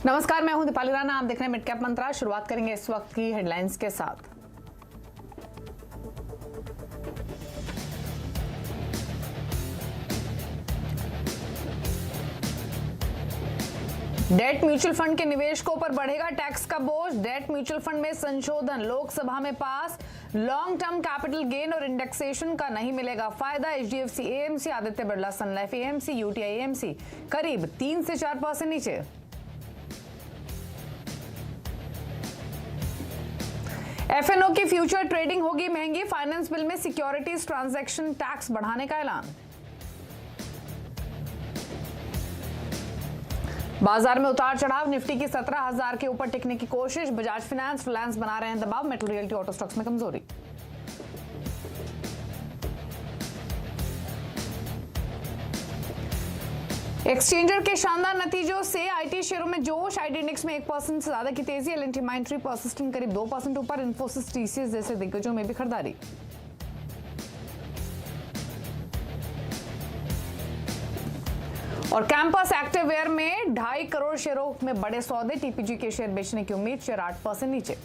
नमस्कार, मैं हूं दीपाली राणा। आप देख रहे हैं मिड कैप मंत्रा। शुरुआत करेंगे इस वक्त की हेडलाइंस के साथ। डेट म्यूचुअल फंड के निवेशकों पर बढ़ेगा टैक्स का बोझ। डेट म्यूचुअल फंड में संशोधन लोकसभा में पास। लॉन्ग टर्म कैपिटल गेन और इंडेक्सेशन का नहीं मिलेगा फायदा। एचडीएफसी एएमसी, आदित्य बिरला सन लाइफ एएमसी, यूटीआई एएमसी करीब 3 से 4% नीचे। एफएनओ की फ्यूचर ट्रेडिंग होगी महंगी। फाइनेंस बिल में सिक्योरिटीज ट्रांजैक्शन टैक्स बढ़ाने का ऐलान। बाजार में उतार चढ़ाव। निफ्टी की 17,000 के ऊपर टिकने की कोशिश। बजाज फाइनेंस, रिलायंस बना रहे हैं दबाव। मेटल रियल्टी, ऑटो स्टॉक्स में कमजोरी। एक्सचेंजर के शानदार नतीजों से आईटी शेयरों में जोश। आईटी इंडेक्स में 1% से ज्यादा की तेजी। एल&टी माइंट्री परसिस्टेंट करीब 2% ऊपर। इन्फोसिस, टीसीएस जैसे दिग्गजों में भी खरीदारी। और कैंपस एक्टिववेयर में 2.5 करोड़ शेयरों में बड़े सौदे। टीपीजी के शेयर बेचने की उम्मीद। शेयर 8% नीचे।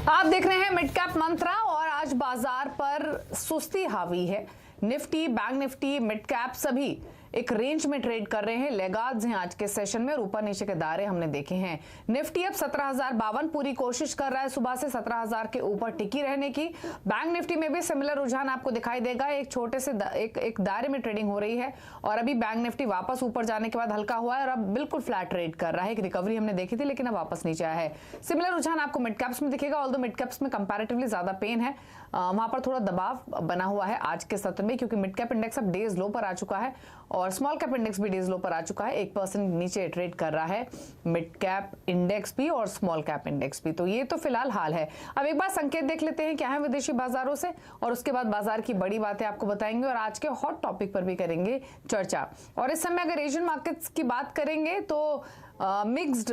आप देख रहे हैं मिड कैप मंत्रा और आज बाजार पर सुस्ती हावी है। Nifty, bank Nifty, mid cap सभी एक रेंज में ट्रेड कर रहे हैं। लेगार्ड्स हैं आज के सेशन में और ऊपर नीचे के दायरे हमने देखे हैं। निफ्टी अब 17,052 पूरी कोशिश कर रहा है सुबह से 17,000 के ऊपर टिकी रहने की। बैंक निफ्टी में भी सिमिलर रुझान आपको दिखाई देगा। एक छोटे से एक दायरे में ट्रेडिंग हो रही है और अभी बैंक निफ्टी वापस ऊपर जाने के बाद हल्का हुआ है और अब बिल्कुल फ्लैट ट्रेड कर रहा है। एक रिकवरी हमने देखी थी लेकिन अब वापस नीचे आया है। सिमिलर रुझान आपको मिड कैप्स में दिखेगा। ऑल्दो मिड कैप्स में कंपैरेटिवली ज्यादा पेन है, वहां पर थोड़ा दबाव बना हुआ है आज के सत्र में, क्योंकि मिड कैप इंडेक्स अब डेज लो पर आ चुका है और स्मॉल कैप इंडेक्स भी डेज लो पर आ चुका है। 1% नीचे ट्रेड कर रहा है मिड कैप इंडेक्स भी और स्मॉल कैप इंडेक्स भी। तो ये तो फिलहाल हाल है। अब एक बार संकेत देख लेते हैं क्या है विदेशी बाजारों से और उसके बाद बाजार की बड़ी बातें आपको बताएंगे और आज के हॉट टॉपिक पर भी करेंगे चर्चा। और इस समय अगर एशियन मार्केट्स की बात करेंगे तो मिक्स्ड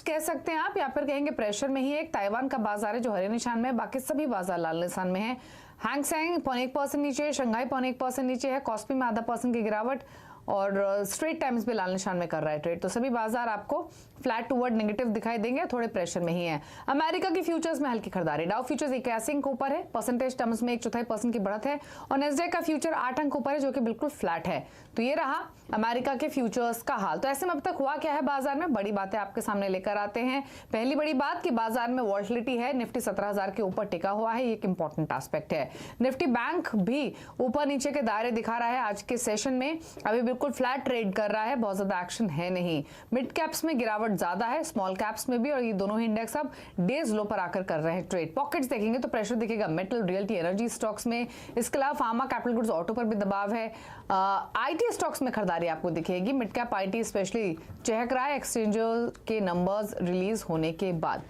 कह सकते हैं आप, या फिर कहेंगे प्रेशर में ही। एक ताइवान का बाजार है जो हरे निशान में है, बाकी सभी बाजार लाल निशान में है। हैंग सेंग 0.1% नीचे, शंघाई 0.1% नीचे है, कॉस्पी में 0.5% की गिरावट और स्ट्रेट टाइम्स भी लाल निशान में कर रहा है ट्रेड। तो सभी बाजार आपको फ्लैट टू वर्ड नेगेटिव दिखाई देंगे, थोड़े प्रेशर में ही है। अमेरिका की फ्यूचर्स में हल्की खरीदारी। डाउ फ्यूचर्स 81 अंक ऊपर है, परसेंटेज टर्म्स में 1/4% की बढ़त है और नेस्डैक का फ्यूचर 8 अंक ऊपर है जो कि बिल्कुल फ्लैट है। तो ये रहा अमेरिका के फ्यूचर्स का हाल। तो ऐसे में अब तक हुआ क्या है बाजार में, बड़ी बातें आपके सामने लेकर आते हैं। पहली बड़ी बात कि बाजार में वॉलेटिलिटी है। निफ्टी 17,000 के ऊपर टिका हुआ है, ये एक इंपॉर्टेंट एस्पेक्ट है। निफ्टी बैंक भी ऊपर नीचे के दायरे दिखा रहा है आज के सेशन में, अभी बिल्कुल फ्लैट ट्रेड कर रहा है, बहुत ज्यादा एक्शन है नहीं। मिड कैप्स में गिरावट ज्यादा है, स्मॉल कैप्स में भी, और ये दोनों ही इंडेक्स अब डेज लो पर आकर कर रहे हैं ट्रेड। पॉकेट्स देखेंगे तो प्रेशर दिखेगा मेटल, रियल्टी, एनर्जी स्टॉक्स में। इसके अलावा फार्मा, कैपिटल गुड्स, ऑटो पर भी दबाव है। आईटी स्टॉक्स में खरीदारी आपको दिखेगी। मिड कैप आईटी स्पेशली चहक रहा है एक्सचेंजर के नंबर्स रिलीज होने के बाद।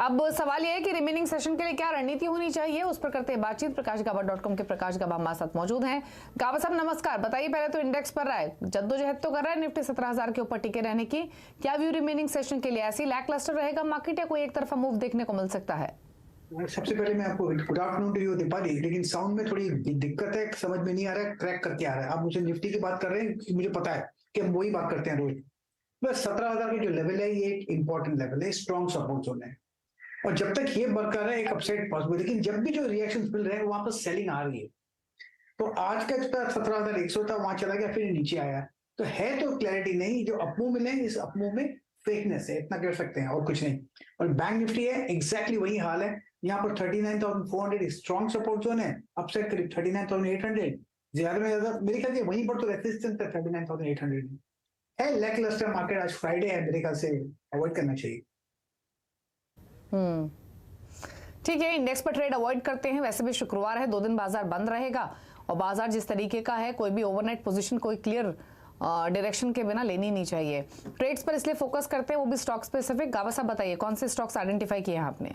अब सवाल यह है कि रिमेनिंग सेशन के लिए क्या रणनीति होनी चाहिए, उस पर करते हैं बातचीत। प्रकाशगाबा.com के प्रकाश गाबा हमारे साथ मौजूद हैं। गाबा साहब नमस्कार, बताइए पहले तो इंडेक्स पर रहा है, जद्दोजहद तो कर रहा है निफ्टी 17,000 के ऊपर टिके रहने की, क्या व्यू रिमेनिंग सेशन के लिए? ऐसी लैक क्लस्टर रहेगा मार्केट या कोई एक तरफा मूव देखने को मिल सकता है? सबसे पहले मैं आपको good afternoon to you Deepali, लेकिन साउंड में थोड़ी दिक्कत है, समझ में नहीं आ रहा है, क्रैक करके आ रहा है। आप मुझे निफ्टी की बात कर रहे हैं, मुझे पता है कि हम वही बात करते हैं रोज। बस 17,000 के जो लेवल है ये एक इंपॉर्टेंट लेवल है, स्ट्रॉन्ग सपोर्ट जोन है और जब तक ये बरकरार है एक अपसाइड पॉसिबल। लेकिन जब भी जो रिएक्शन मिल रहे हैं वहां पर सेलिंग आ रही है। तो आज का जो 17,100 था वहां चला गया, फिर नीचे आया। तो है तो क्लैरिटी नहीं, जो अपमूव मिले इस अपमूव में फेकनेस है, इतना कर सकते हैं और कुछ नहीं। और बैंक निफ्टी है एग्जैक्टली वही हाल है। यहाँ पर 39,400 स्ट्रॉन्ग सपोर्ट जोन है, अपसाइड करीब 39,800। ज्यादा में ज्यादा मेरे ख्याल से वहीं पर तो रेजिस्टेंस है 39,800 है। लैकलस्टर मार्केट, आज फ्राइडे है, मेरे ख्याल से अवॉइड करना चाहिए। ठीक है, इंडेक्स पर ट्रेड अवॉइड करते हैं। वैसे भी शुक्रवार है, 2 दिन बाजार बंद रहेगा और बाजार जिस तरीके का है, कोई भी ओवरनाइट पोजीशन कोई क्लियर डायरेक्शन के बिना लेनी नहीं चाहिए। ट्रेड्स पर इसलिए फोकस करते हैं, वो भी स्टॉक स्पेसिफिक। गाबा साहब बताइए कौन से स्टॉक्स आइडेंटिफाई किए हैं आपने?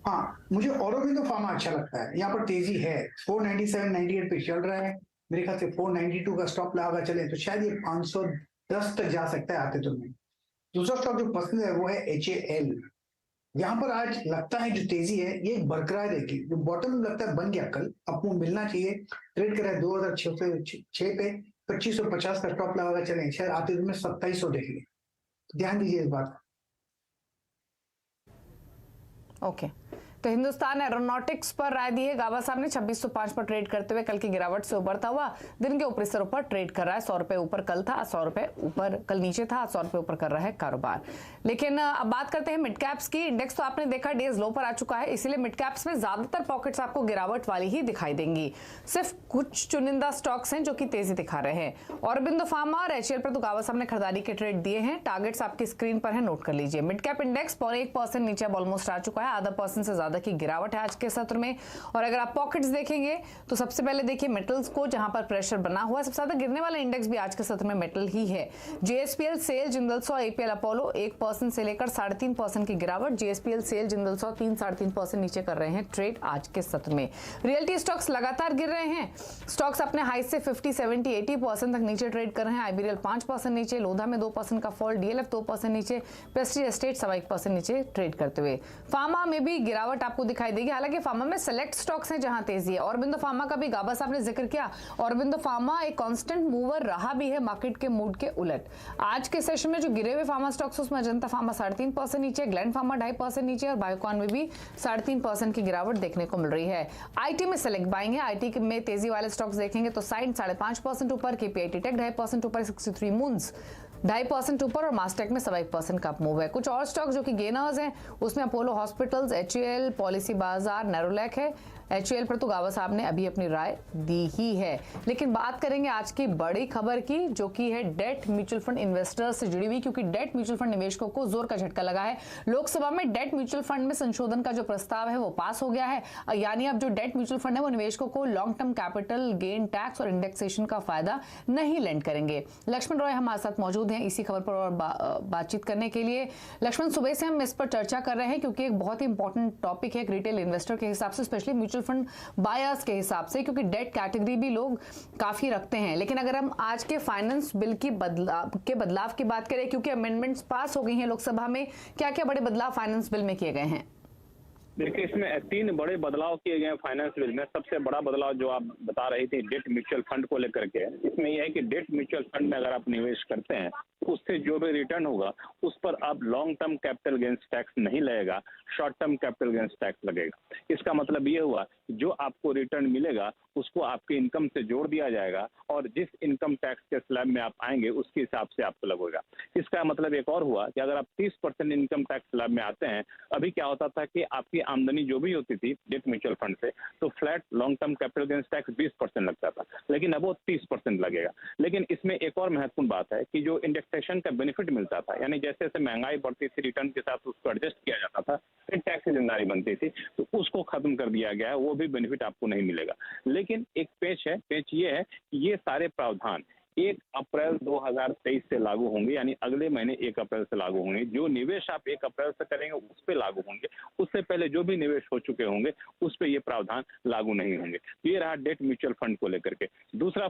हाँ, मुझे ऑरोबिंदो फार्मा अच्छा लगता है। यहाँ पर तेजी है, 497.98 पे चल रहा है। मेरे ख्याल से 492 का स्टॉप लगा चले तो शायद ये 510 तक जा सकता है आते तो में। दूसरा स्टॉक जो पसंद है वो है HAL। यहाँ पर आज लगता है जो तेजी है ये बरकरार रहेगी। जो बॉटम लगता है बन गया, कल आपको मिलना चाहिए। ट्रेड करा है 2006 पे 2550 का स्टॉप लगा चले, शायद आते दिन में 2700 देखेंगे। ध्यान दीजिए इस बात। ओके, तो हिंदुस्तान एरोनॉटिक्स पर राय दी है गाबा साहब ने। 2605 पर ट्रेड करते हुए कल की गिरावट से उबरता हुआ दिन के ऊपरी स्तरों पर ट्रेड कर रहा है। 100 रुपए ऊपर कल था, 100 रुपए ऊपर कल नीचे था, 100 रुपए ऊपर कर रहा है कारोबार। लेकिन अब बात करते हैं मिड कैप्स की। इंडेक्स तो आपने देखा डेज लो पर आ चुका है, इसीलिए मिड कैप्स में ज्यादातर पॉकेट्स आपको गिरावट वाली ही दिखाई देंगी। सिर्फ कुछ चुनिंदा स्टॉक्स हैं जो कि तेजी दिखा रहे हैं। ऑरबिंदो फार्मा और HCL पर तो गाबा साहब ने खरीदारी के ट्रेड दिए हैं। टारगेट्स आपकी स्क्रीन पर है, नोट कर लीजिए। मिड कैप इंडेक्स 0.1% नीचे अब ऑलमोस्ट आ चुका है। आधा % से ज्यादा की गिरावट है आज के सत्र में। और अगर आप पॉकेट्स देखेंगे तो सबसे पहले देखिए मेटल्स को, जहां पर प्रेशर बना हुआ है। सबसे ज्यादा गिरने वाला इंडेक्स भी आज के सत्र में मेटल ही है। JSPL, सेल, जिंदल सॉ, APL अपोलो 1% से लेकर 3.5% की गिरावट। JSPL, सेल, जिंदल सॉ 3-3.5% नीचे कर रहे हैं ट्रेड आज के सत्र में। रियल्टी स्टॉक्स लगातार गिर रहे हैं। स्टॉक्स अपने हाई से 50, 70, 80% तक नीचे ट्रेड कर रहे हैं। IBRL 5% नीचे, लोधा में 2% का फॉल, DLF 2% नीचे, प्रेस्टीज एस्टेट 1% नीचे ट्रेड करते हुए। फार्मा में भी गिरावट आपको दिखाई देगी। हालांकि फार्मा में सेलेक्ट स्टॉक्स हैं जहां तेजी है। ऑरबिंदो फार्मा का भी गाबा साहब ने जिक्र किया। ऑरबिंदो फार्मा एक कांस्टेंट मूवर रहा भी है मार्केट के मूड के उलट। आज के सेशन में जो गिरे हुए फार्मा स्टॉक्स, उसमें अजंता फार्मा 3.5% नीचे, ग्लैंड फार्मा 2.5% नीचे और बायोकॉन में भी 3.5% की गिरावट देखने को मिल रही है। IT में सेलेक्ट बाइंग है। IT में तेजी वाले स्टॉक्स देखेंगे तो साइड 5.5% ऊपर, KPIT टेक 2.5% ऊपर, 63 मून्स 2.5% ऊपर और मास्टेक में 1% का मूव है। कुछ और स्टॉक जो कि गेनर्स हैं उसमें अपोलो हॉस्पिटल्स, HAL, पॉलिसी बाजार, नेरोलैक है। HAL पर तो गाबा साहब ने अभी अपनी राय दी ही है। लेकिन बात करेंगे आज की बड़ी खबर की, जो कि है डेट म्यूचुअल फंड इन्वेस्टर्स से जुड़ी हुई, क्योंकि डेट म्यूचुअल फंड निवेशकों को जोर का झटका लगा है। लोकसभा में डेट म्यूचुअल फंड में संशोधन का जो प्रस्ताव है वो पास हो गया है। यानी अब जो डेट म्यूचुअल फंड है वो निवेशकों को long term capital gain tax और इंडेक्सेशन का फायदा नहीं लेंड करेंगे। लक्ष्मण रॉय हमारे साथ मौजूद हैं इसी खबर पर और बातचीत करने के लिए। लक्ष्मण, सुबह से हम इस पर चर्चा कर रहे हैं क्योंकि एक बहुत ही इंपॉर्टेंट टॉपिक है एक रिटेल इन्वेस्टर के हिसाब से, स्पेशली म्यूचुअल फंड बायर्स के हिसाब से, क्योंकि डेट कैटेगरी भी लोग काफी रखते हैं। लेकिन अगर हम आज के फाइनेंस बिल की बदलाव की बात करें, क्योंकि अमेंडमेंट्स पास हो गई हैं लोकसभा में, क्या क्या बड़े बदलाव फाइनेंस बिल में किए गए हैं? देखिए, इसमें 3 बड़े बदलाव किए गए फाइनेंस बिल में। सबसे बड़ा बदलाव जो आप बता रही थी डेट म्यूचुअल फंड को लेकर के, इसमें यह है कि डेट म्यूचुअल फंड में अगर आप निवेश करते हैं उससे जो भी रिटर्न होगा उस पर अब long term capital gains tax नहीं लगेगा, short term capital gains tax लगेगा। इसका मतलब ये हुआ जो आपको रिटर्न मिलेगा उसको आपके इनकम से जोड़ दिया जाएगा और जिस इनकम टैक्स के स्लैब में आप आएंगे उसके हिसाब से आपको लगेगा। इसका मतलब एक और हुआ कि अगर आप 30% इनकम टैक्स स्लैब में आते हैं, अभी क्या होता था कि आपकी आमदनी जो भी होती थी डेट म्यूचुअल फंड से, तो flat long term capital gains tax 20% लगता था, लेकिन अब वो 30% लगेगा। लेकिन इसमें एक और महत्वपूर्ण बात है कि जो इंडेक्सेशन का बेनिफिट मिलता था, यानी जैसे जैसे महंगाई बढ़ती थी रिटर्न के साथ उसको एडजस्ट किया जाता था, फिर टैक्स की जिम्मेदारी बनती थी, तो उसको खत्म कर दिया गया है। वो भी बेनिफिट आपको नहीं मिलेगा। लेकिन एक पेच ये है कि ये सारे प्रावधान 1 अप्रैल 2023 से लागू होंगे, यानी अगले महीने 1 अप्रैल से लागू होंगे। जो निवेश आप 1 अप्रैल से करेंगे उस पर लागू होंगे, उससे पहले जो भी निवेश हो चुके होंगे उस पर ये प्रावधान लागू नहीं होंगे। ये रहा डेट म्यूचुअल फंड को लेकर के। दूसरा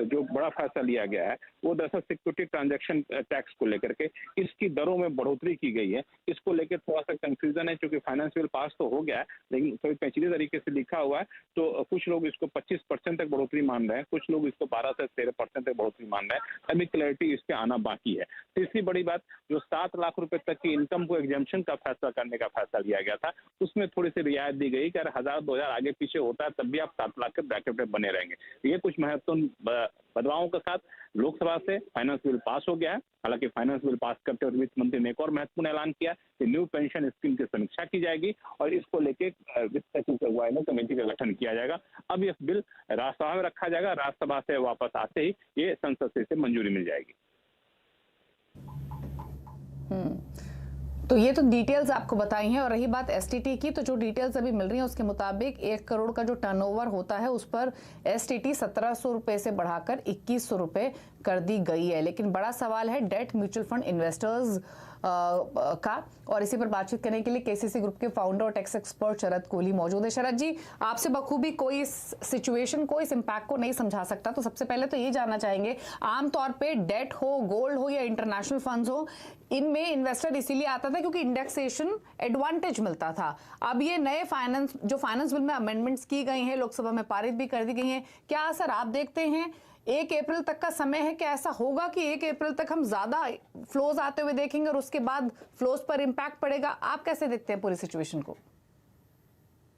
जो बड़ा फैसला लिया गया है वो दरअसल सिक्योरिटी ट्रांजैक्शन टैक्स को लेकर के, इसकी दरों में बढ़ोतरी की गई है। इसको लेकर थोड़ा सा कंफ्यूजन है, क्योंकि फाइनेंस बिल पास तो हो गया है लेकिन थोड़ी पेचीदे तरीके से लिखा हुआ है, तो कुछ लोग इसको 25% तक बढ़ोतरी मान रहे हैं, कुछ लोग इसको 12 से 13% तक बढ़ोतरी मान रहे हैं। अभी क्लैरिटी इस पे आना बाकी है। तीसरी बड़ी बात, जो 7 लाख रुपए तक की इनकम को एग्जेम्पशन का फैसला करने का फैसला लिया गया था, उसमें थोड़ी सी रियायत दी गई कि अगर 1000-2000 आगे पीछे होता है तब भी आप 7 लाख के ब्रैकेट में बने रहेंगे। ये कुछ महत्वपूर्ण बदलावों के साथ लोकसभा से फाइनेंस बिल पास हो गया है। हालांकि फाइनेंस बिल पास करते हुए वित्त मंत्री ने एक और महत्वपूर्ण ऐलान किया कि न्यू पेंशन स्कीम की समीक्षा की जाएगी और इसको लेकर वित्त सचिव की अगुवाई में कमेटी का गठन किया जाएगा। अब यह बिल राज्यसभा में रखा जाएगा, राज्यसभा से वापस आते ही ये संसद से इसे मंजूरी मिल जाएगी। तो ये तो डिटेल्स आपको बताई हैं। और रही बात एसटीटी की, तो जो डिटेल्स अभी मिल रही हैं उसके मुताबिक 1 करोड़ का जो टर्नओवर होता है उस पर एसटीटी 1700 रुपए से बढ़ाकर 2100 रुपए कर दी गई है। लेकिन बड़ा सवाल है डेट म्यूचुअल फंड इन्वेस्टर्स का। और इसी पर बातचीत करने के लिए केसीसी ग्रुप के फाउंडर और टैक्स एक्सपर्ट शरद कोहली मौजूद है। शरद जी, आपसे बखूबी कोई इस सिचुएशन को, इस इम्पैक्ट को नहीं समझा सकता, तो सबसे पहले तो ये जानना चाहेंगे, आमतौर पे डेट हो, गोल्ड हो या इंटरनेशनल फंड्स हो, इनमें इन्वेस्टर इसीलिए आता था क्योंकि इंडेक्सेशन एडवांटेज मिलता था। अब ये नए फाइनेंस बिल में अमेंडमेंट्स की गई हैं, लोकसभा में पारित भी कर दी गई हैं, क्या असर आप देखते हैं? 1 अप्रैल तक का समय है, क्या ऐसा होगा कि 1 अप्रैल तक हम ज्यादा फ्लोज आते हुए देखेंगे और उसके बाद फ्लोज पर इंपैक्ट पड़ेगा? आप कैसे देखते हैं पूरी सिचुएशन को?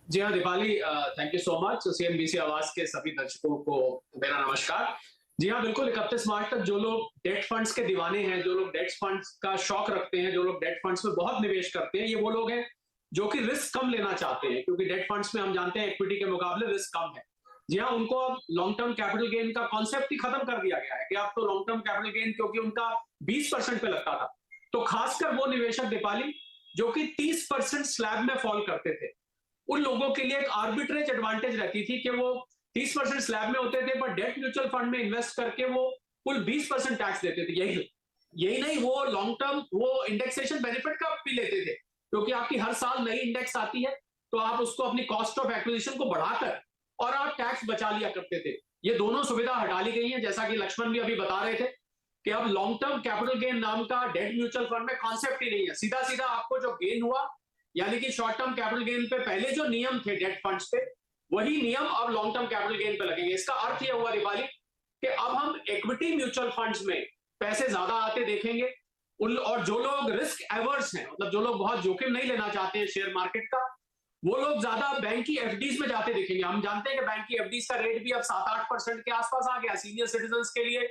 जी हाँ Deepali, thank you so much. CNBC आवाज के सभी दर्शकों को मेरा नमस्कार। जी हाँ, बिल्कुल 31 मार्च तक जो लोग डेट फंड्स के दीवाने हैं, जो लोग डेट फंड्स का शौक रखते हैं, जो लोग डेट फंड्स में बहुत निवेश करते हैं, ये वो लोग हैं जो कि रिस्क कम लेना चाहते हैं, क्योंकि डेट फंड्स में हम जानते हैं इक्विटी के मुकाबले रिस्क कम है। जी हाँ, उनको अब लॉन्ग टर्म कैपिटल गेन का कॉन्सेप्ट ही खत्म कर दिया गया है कि अब तो लॉन्ग टर्म कैपिटल गेन, क्योंकि उनका 20% पे लगता था, तो खासकर वो निवेशक दीपाली जो कि 30% स्लैब में फॉल करते थे, उन लोगों के लिए एक आर्बिट्रेज एडवांटेज रहती थी कि वो 30% स्लैब में होते थे, पर डेट म्यूचुअल फंड में इन्वेस्ट करके वो कुल 20% टैक्स देते थे। यही नहीं, वो लॉन्ग टर्म वो इंडेक्सेशन बेनिफिट का भी लेते थे, क्योंकि आपकी हर साल नई इंडेक्स आती है तो आप उसको अपनी कॉस्ट ऑफ एक्विजिशन को बढ़ाकर और आप टैक्स बचा लिया करते थे। ये दोनों सुविधा हटा ली गई है, जैसा कि लक्ष्मण भी अभी बता रहे थे कि अब लॉन्ग टर्म कैपिटल गेन नाम का डेट म्यूचुअल फंड में कॉन्सेप्ट ही नहीं है। सीधा सीधा आपको जो गेन हुआ, यानी कि शॉर्ट टर्म कैपिटल गेन पे पहले जो नियम थे डेट फंड्स पे, वही नियम अब लॉन्ग टर्म कैपिटल गेन पे लगेंगे। इसका अर्थ यह हुआ दीपाली कि अब हम इक्विटी म्यूचुअल फंड्स में पैसे ज्यादा आते देखेंगे, और जो लोग रिस्क एवर्स हैं, मतलब जो लोग बहुत जोखिम नहीं लेना चाहते हैं शेयर मार्केट का, वो लोग ज्यादा बैंक की एफडीज में जाते दिखेंगे। हम जानते हैं कि बैंक की एफडीज का रेट भी अब 7-8% के आसपास आ गया। सीनियर सिटीजन के लिए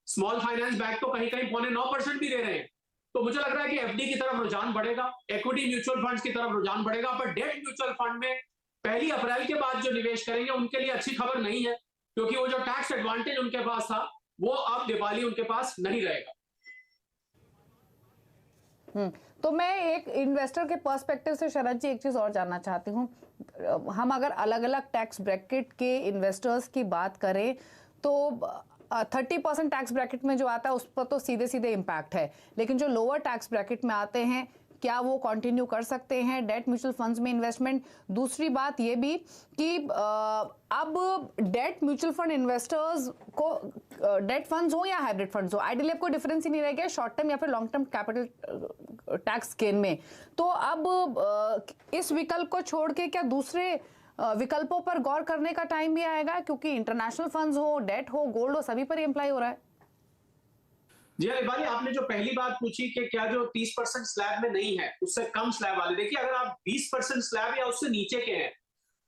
स्मॉल फाइनेंस बैंक तो कहीं कहीं 8.9% भी दे रहे हैं। तो मुझे लग रहा है कि एफडी की तरफ रुझान बढ़ेगा, इक्विटी म्यूचुअल फंड्स की तरफ रुझान बढ़ेगा, पर डेट म्यूचुअल फंड में 1 अप्रैल के बाद जो निवेश करेंगे उनके लिए अच्छी खबर नहीं है, क्योंकि वो जो टैक्स एडवांटेज उनके पास था वो अब दिवाली उनके पास नहीं रहेगा। तो मैं एक इन्वेस्टर के पर्सपेक्टिव से शरद जी एक चीज और जानना चाहती हूँ। हम अगर अलग अलग टैक्स ब्रैकेट के इन्वेस्टर्स की बात करें तो 30% टैक्स ब्रैकेट में जो आता है उस पर तो सीधे सीधे इम्पैक्ट है, लेकिन जो लोअर टैक्स ब्रैकेट में आते हैं, क्या वो कंटिन्यू कर सकते हैं डेट म्यूचुअल फंड्स में इन्वेस्टमेंट? दूसरी बात ये भी कि अब डेट म्यूचुअल फंड इन्वेस्टर्स को, डेट फंड्स हो या हाइब्रिड फंड्स हो, आइडियली आपको डिफरेंस ही नहीं रह गया शॉर्ट टर्म या फिर long term capital tax gain में। तो अब इस विकल्प को छोड़ के क्या दूसरे विकल्पों पर गौर करने का टाइम भी आएगा, क्योंकि इंटरनेशनल फंड्स हो, डेट हो, गोल्ड हो, सभी पर ही अप्लाई हो रहा है? जी हाँ दीपाली, आपने जो पहली बात पूछी कि क्या जो 30% स्लैब में नहीं है उससे कम स्लैब वाले, देखिए अगर आप 20% स्लैब या उससे नीचे के हैं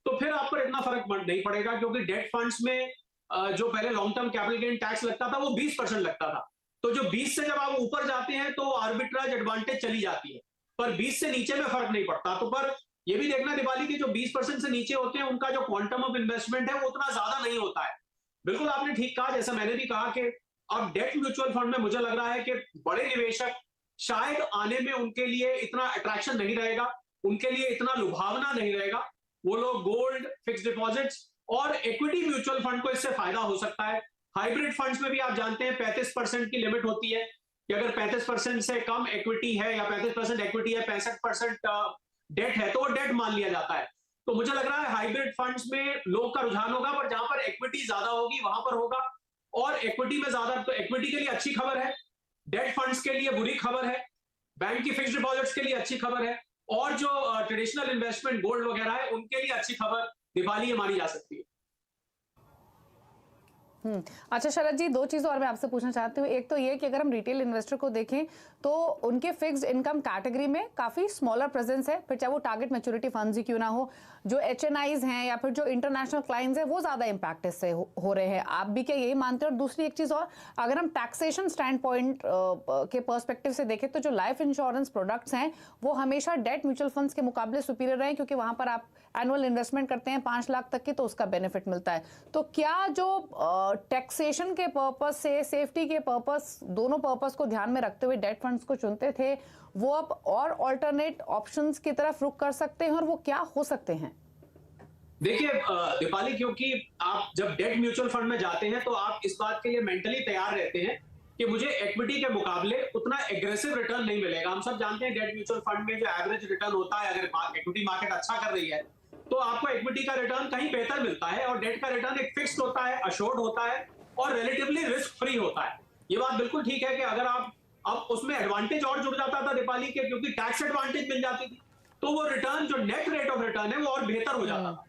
तो फिर आप पर इतना फर्क नहीं पड़ेगा, क्योंकि डेट फंड्स में जो पहले long term capital gain tax लगता था वो 20% लगता था। तो जो 20 से जब आप ऊपर जाते हैं तो आर्बिट्राज एडवांटेज चली जाती है, पर 20 से नीचे में फर्क नहीं पड़ता। तो पर ये भी देखना दीपाली की जो 20% से नीचे होते हैं उनका जो क्वांटम ऑफ इन्वेस्टमेंट है वो उतना ज्यादा नहीं होता है। बिल्कुल आपने ठीक कहा, जैसा मैंने भी कहा कि अब डेट म्यूचुअल फंड में मुझे लग रहा है कि बड़े निवेशक शायद आने में उनके लिए इतना अट्रैक्शन नहीं रहेगा, उनके लिए इतना लुभावना नहीं रहेगा। वो लोग गोल्ड, फिक्स डिपॉजिट्स और इक्विटी म्यूचुअल फंड को इससे फायदा हो सकता है। हाइब्रिड फंड्स में भी आप जानते हैं 35% की लिमिट होती है कि अगर 35% से कम इक्विटी है या 35% इक्विटी है, 65% डेट है, तो वो डेट मान लिया जाता है। तो मुझे लग रहा है हाइब्रिड फंड्स में लोग का रुझान होगा, पर जहां पर इक्विटी ज्यादा होगी वहां पर होगा। और इक्विटी में ज्यादा, तो इक्विटी के लिए अच्छी खबर है, डेट फंड्स के लिए बुरी खबर है, बैंक की फिक्स्ड डिपॉजिट्स के लिए अच्छी खबर है, और जो ट्रेडिशनल इन्वेस्टमेंट गोल्ड वगैरह है उनके लिए अच्छी खबर दिवाली ये मानी जा सकती है। अच्छा शरद जी, 2 चीज़ और मैं आपसे पूछना चाहती हूँ। एक तो ये कि अगर हम रिटेल इन्वेस्टर को देखें तो उनके फिक्स्ड इनकम कैटेगरी में काफ़ी स्मॉलर प्रेजेंस है, फिर चाहे वो टारगेट मैच्योरिटी फंड्स ही क्यों ना हो। जो HNIs हैं या फिर जो इंटरनेशनल क्लाइंट्स हैं वो ज़्यादा इम्पैक्ट इससे हो रहे हैं। आप भी क्या यही मानते हैं? और दूसरी एक चीज़ और, अगर हम टैक्सेशन स्टैंड पॉइंट के पर्सपेक्टिव से देखें तो जो लाइफ इंश्योरेंस प्रोडक्ट्स हैं वो हमेशा डेट म्यूचुअल फंड्स के मुकाबले सुपीरियर रहे, क्योंकि वहाँ पर आप एनुअल इन्वेस्टमेंट करते हैं 5 लाख तक की तो उसका बेनिफिट मिलता है। तो क्या जो टैक्सेशन के पर्पस से, सेफ्टी के पर्पस, दोनों पर्पस को ध्यान में रखते हुए डेट फंड्स को चुनते थे, वो अब और ऑल्टरनेट ऑप्शंस की तरफ रुख कर सकते हैं, और वो क्या हो सकते हैं? देखिए दीपाली, क्योंकि आप जब डेट म्यूचुअल फंड में जाते हैं तो आप इस बात के लिए मेंटली तैयार रहते हैं कि मुझे इक्विटी के मुकाबले उतना एग्रेसिव रिटर्न नहीं मिलेगा। हम सब जानते हैं डेट म्यूचुअल फंड में जो एवरेज रिटर्न होता है, अगर इक्विटी मार्केट अच्छा कर रही है तो आपको इक्विटी का रिटर्न कहीं बेहतर मिलता है, और डेट का रिटर्न एक फिक्स्ड होता है, अश्योर्ड होता है और रिलेटिवली रिस्क फ्री होता है। ये बात बिल्कुल ठीक है कि अगर आप अब उसमें एडवांटेज और जुड़ जाता था दीपाली के, क्योंकि टैक्स एडवांटेज मिल जाती थी, तो वो रिटर्न जो नेट रेट ऑफ रिटर्न है वो और बेहतर हो जाता था।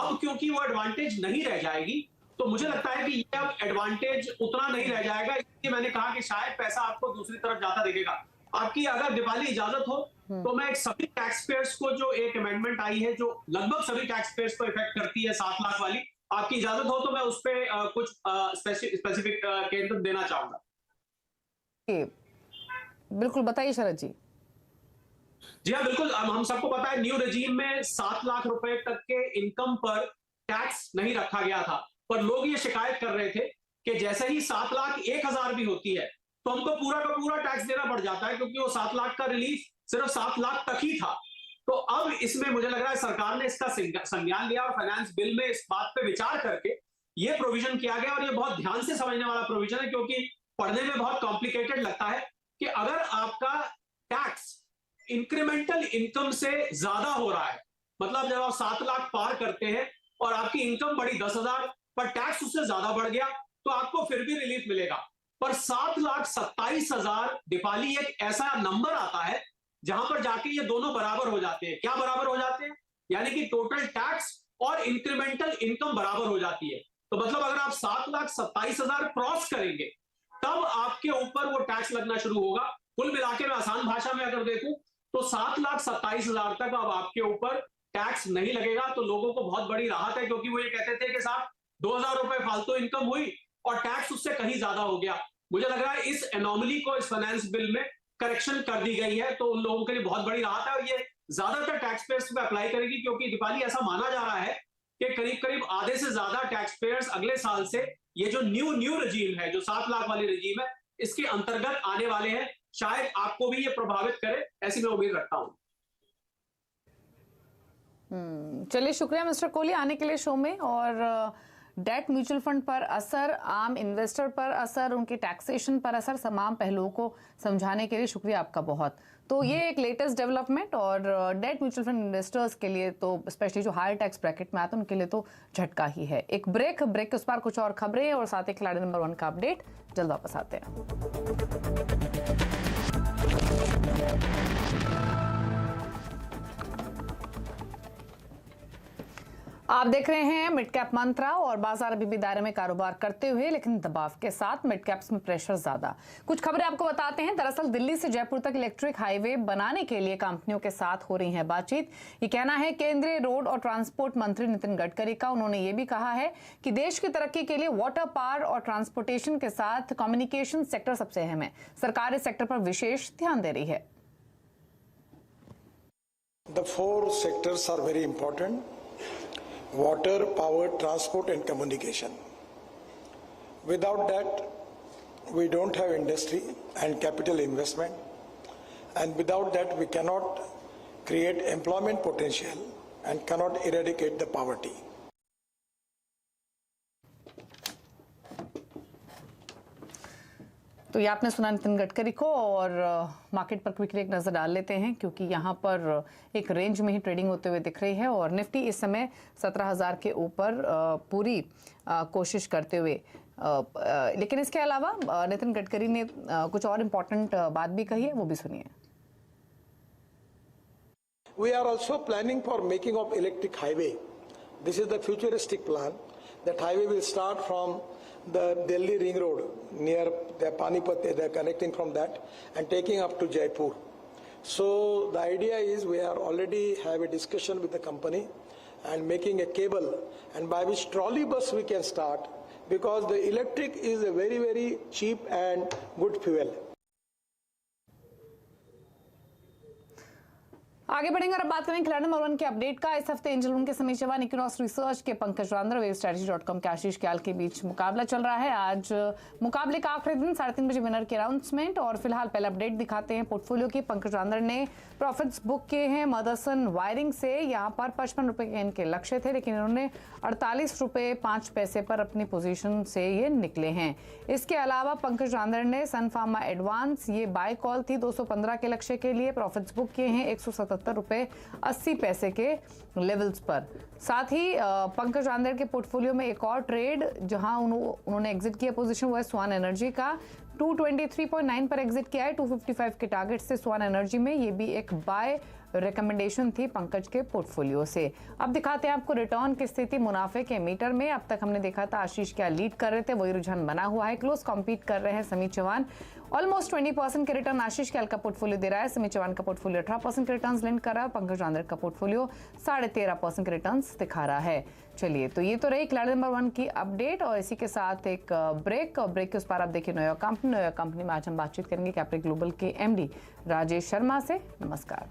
अब क्योंकि वो एडवांटेज नहीं रह जाएगी, तो मुझे लगता है कि ये अब एडवांटेज उतना नहीं रह जाएगा, इसलिए मैंने कहा कि शायद पैसा आपको दूसरी तरफ जाता दिखेगा। आपकी अगर दीपाली इजाजत हो तो मैं एक सभी टैक्स पेयर्स को जो एक अमेंडमेंट आई है जो लगभग सभी टैक्स पेयर्स को इफेक्ट करती है 7 लाख वाली, आपकी इजाजत हो तो मैं उस पर कुछ स्पेसिफिक केंद्र देना चाहूंगा। बिल्कुल, बताइए शरद जी। जी हाँ, बिल्कुल। हम सबको पता है न्यू रेजीम में 7 लाख रुपए तक के इनकम पर टैक्स नहीं रखा गया था, पर लोग ये शिकायत कर रहे थे कि जैसे ही 7 लाख 1,000 भी होती है तो हमको पूरा का पूरा टैक्स देना पड़ जाता है, क्योंकि वो 7 लाख का रिलीफ सिर्फ 7 लाख तक ही था। तो अब इसमें मुझे लग रहा है सरकार ने इसका संज्ञान लिया और फाइनेंस बिल में इस बात पे विचार करके ये प्रोविजन किया गया, और ये बहुत ध्यान से समझने वाला प्रोविजन है, क्योंकि पढ़ने में बहुत कॉम्प्लिकेटेड लगता है कि अगर आपका टैक्स इंक्रीमेंटल इनकम से ज्यादा हो रहा है, मतलब जब आप 7 लाख पार करते हैं और आपकी इनकम बढ़ी 10,000 पर टैक्स उससे ज्यादा बढ़ गया, तो आपको फिर भी रिलीफ मिलेगा। पर 7,27,000 दीपाली एक ऐसा नंबर आता है जहां पर जाके ये दोनों बराबर हो जाते हैं। क्या बराबर हो जाते हैं? यानी कि टोटल टैक्स और इंक्रीमेंटल इनकम बराबर हो जाती है। तो मतलब अगर आप 7,27,000 क्रॉस करेंगे तब आपके ऊपर वो टैक्स लगना शुरू होगा। कुल मिलाके में आसान भाषा में अगर देखूं तो 7,27,000 तक अब आपके ऊपर टैक्स नहीं लगेगा, तो लोगों को बहुत बड़ी राहत है, क्योंकि वो ये कहते थे कि साहब 2,000 रुपए फालतू इनकम हुई और टैक्स उससे कहीं ज्यादा हो गया। मुझे लग रहा है इस एनोमली को इस फाइनेंस बिल में करेक्शन कर दी गई है, तो उन लोगों के लिए बहुत बड़ी राहत है, और ये ज्यादातर टैक्स पेयर्स पे अप्लाई करेगी, क्योंकि दीपाली ऐसा माना जा रहा है कि करीब करीब आधे से ज्यादा टैक्स पेयर्स अगले साल से ये जो न्यू रजीम है, जो 7 लाख वाली रजीम है, इसके अंतर्गत आने वाले हैं। शायद आपको भी ये प्रभावित करे, ऐसी मैं उम्मीद रखता हूं। चलिए, शुक्रिया मिस्टर कोहली आने के लिए शो में। और डेट म्यूचुअल फंड पर असर, आम इन्वेस्टर पर असर, उनके टैक्सेशन पर असर, तमाम पहलुओं को समझाने के लिए शुक्रिया आपका बहुत। तो ये एक लेटेस्ट डेवलपमेंट, और डेट म्यूचुअल फंड इन्वेस्टर्स के लिए तो स्पेशली जो हायर टैक्स ब्रैकेट में आते हैं उनके लिए तो झटका ही है। एक ब्रेक के उस पर कुछ और खबरें और साथ ही खिलाड़ी नंबर 1 का अपडेट, जल्द वापस आते हैं। आप देख रहे हैं मिड कैप मंत्रा, और बाजार अभी भी दायरे में कारोबार करते हुए लेकिन दबाव के साथ। मिड कैप्स में प्रेशर ज्यादा। कुछ खबरें आपको बताते हैं। दरअसल दिल्ली से जयपुर तक इलेक्ट्रिक हाईवे बनाने के लिए कंपनियों के साथ हो रही है बातचीत। ये कहना है केंद्रीय रोड और ट्रांसपोर्ट मंत्री नितिन गडकरी का। उन्होंने ये भी कहा है कि देश की तरक्की के लिए वाटर, पावर और ट्रांसपोर्टेशन के साथ कम्युनिकेशन सेक्टर सबसे अहम है। सरकार इस सेक्टर पर विशेष ध्यान दे रही है। The 4 sectors are very important: water, power, transport and communication. Without that, we don't have industry and capital investment, and without that we cannot create employment potential and cannot eradicate the poverty. तो ये आपने सुना नितिन गडकरी को। और market पर quickly एक नजर डाल लेते हैं, क्योंकि यहाँ पर एक रेंज में ही ट्रेडिंग होते हुए दिख रही है, और निफ्टी इस समय 17,000 के ऊपर पूरी कोशिश करते हुए। लेकिन इसके अलावा नितिन गडकरी ने कुछ और इम्पोर्टेंट बात भी कही है, वो भी सुनिए। We are also planning for making of electric highway. This is the futuristic plan. That highway will start from the Delhi Ring Road near the Panipat, they're connecting from that and taking up to Jaipur. So the idea is we are already have a discussion with the company and making a cable, and by which trolley bus we can start, because the electric is a very, very cheap and good fuel. आगे बढ़ेंगे और अब बात करेंगे खिलाड़ी number 1 के update का। इस हफ्ते एंजल वन के समीर चौहान, इक्विनॉक्स रिसर्च के पंकज रांद्र, वेवस्ट्रेटजी.com के आशीष क्याल के बीच मुकाबला चल रहा है। आज मुकाबले का आखिरी दिन 3:30 बजे विनर की अनाउंसमेंट। और फिलहाल पहले अपडेट दिखाते हैं पोर्टफोलियो की। पंकज रांद्र ने प्रॉफिट्स बुक किए हैं मदरसन वायरिंग से। यहाँ पर 55 रुपए के इनके लक्ष्य थे, लेकिन इन्होंने 48 रुपए 5 पैसे पर अपनी पोजीशन से ये निकले हैं। इसके अलावा पंकज रांद्र ने सन फार्मा एडवांस, ये बाय कॉल थी 215 के लक्ष्य के लिए, प्रॉफिट्स बुक किए हैं 177 रुपए 80 पैसे के लेवल्स पर। साथ ही पंकज रांद्र के पोर्टफोलियो में एक और ट्रेड जहां उन्होंने एग्जिट किया पोजीशन, वो है स्वान एनर्जी का। 223.9 पर एग्जिट किया है 255 के टारगेट से स्वान एनर्जी में। ये भी एक बाय रिकमेंडेशन थी पंकज के पोर्टफोलियो से। अब दिखाते हैं आपको रिटर्न की स्थिति मुनाफे के मीटर में। अब तक हमने देखा था आशीष क्या लीड कर रहे थे, वही रुझान बना हुआ है। क्लोज कॉम्पीट कर रहे हैं समीर चौहान। ऑलमोस्ट 20% के रिटर्न आशीष क्याल का पोर्टफोलियो दे रहा है। समीर चौहान का पोर्टफोलियो 18% के रिटर्न लेंड कर रहा है। पंकज रांद्र का पोर्टफोलियो 13.5% के रिटर्न दिखा रहा है। चलिए, तो ये तो रही खिलाड़ी नंबर 1 की अपडेट। और इसी के साथ एक ब्रेक के उस पर आप देखिए न्यूयॉर्क कंपनी में आज हम बातचीत करेंगे कैप्री ग्लोबल के MD राजेश शर्मा से। नमस्कार।